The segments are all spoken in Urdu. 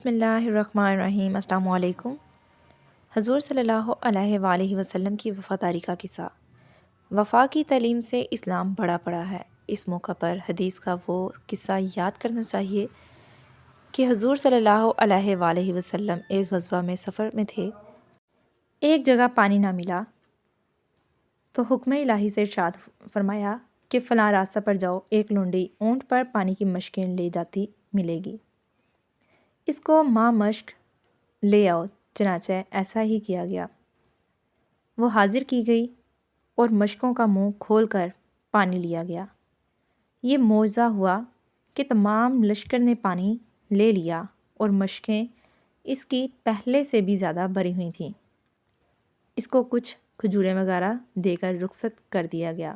بسم اللہ الرحمن الرحیم۔ السلام علیکم۔ حضور صلی اللہ علیہ وآلہ وسلم کی وفاداری کا قصہ۔ وفا کی تعلیم سے اسلام بڑا پڑا ہے۔ اس موقع پر حدیث کا وہ قصہ یاد کرنا چاہیے کہ حضور صلی اللہ علیہ وآلہ وسلم ایک غزوہ میں سفر میں تھے۔ ایک جگہ پانی نہ ملا تو حکم الہی سے ارشاد فرمایا کہ فلاں راستہ پر جاؤ، ایک لونڈی اونٹ پر پانی کی مشکیں لے جاتی ملے گی، اس کو ماں مشک لے آؤ۔ چنانچہ ایسا ہی کیا گیا۔ وہ حاضر کی گئی اور مشکوں کا منہ کھول کر پانی لیا گیا۔ یہ معجزہ ہوا کہ تمام لشکر نے پانی لے لیا اور مشکیں اس کی پہلے سے بھی زیادہ بھری ہوئی تھیں۔ اس کو کچھ کھجوریں وغیرہ دے کر رخصت کر دیا گیا۔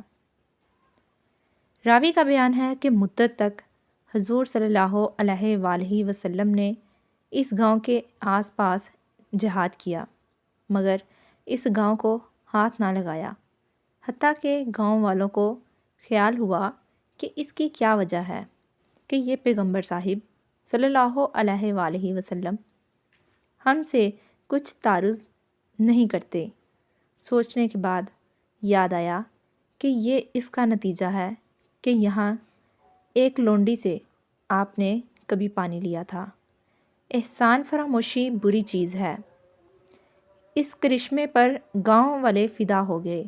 راوی کا بیان ہے کہ مدت تک حضور صلی اللہ علیہ وآلہ وسلم نے اس گاؤں کے آس پاس جہاد کیا، مگر اس گاؤں کو ہاتھ نہ لگایا، حتیٰ کہ گاؤں والوں کو خیال ہوا کہ اس کی کیا وجہ ہے کہ یہ پیغمبر صاحب صلی اللہ علیہ وآلہ وسلم ہم سے کچھ تعارض نہیں کرتے۔ سوچنے کے بعد یاد آیا کہ یہ اس کا نتیجہ ہے کہ یہاں ایک لونڈی سے آپ نے کبھی پانی لیا تھا۔ احسان فراموشی بری چیز ہے۔ اس کرشمے پر گاؤں والے فدا ہو گئے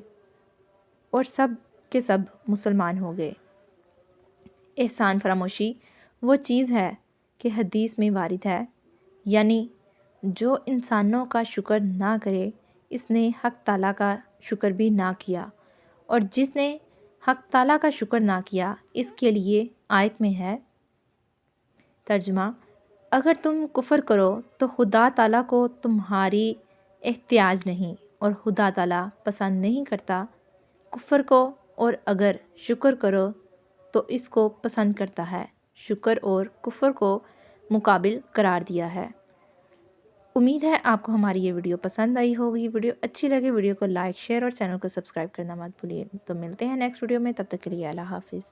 اور سب کے سب مسلمان ہو گئے۔ احسان فراموشی وہ چیز ہے کہ حدیث میں وارد ہے، یعنی جو انسانوں کا شکر نہ کرے اس نے حق تعالیٰ کا شکر بھی نہ کیا، اور جس نے حق تعالیٰ کا شکر نہ کیا اس کے لیے آیت میں ہے۔ ترجمہ: اگر تم کفر کرو تو خدا تعالیٰ کو تمہاری احتیاج نہیں، اور خدا تعالیٰ پسند نہیں کرتا کفر کو، اور اگر شکر کرو تو اس کو پسند کرتا ہے۔ شکر اور کفر کو مقابل قرار دیا ہے۔ امید ہے آپ کو ہماری یہ ویڈیو پسند آئی ہوگی۔ ویڈیو اچھی لگے ویڈیو کو لائک، شیئر اور چینل کو سبسکرائب کرنا مت بھولیے۔ تو ملتے ہیں نیکسٹ ویڈیو میں، تب تک کے لیے اللہ حافظ۔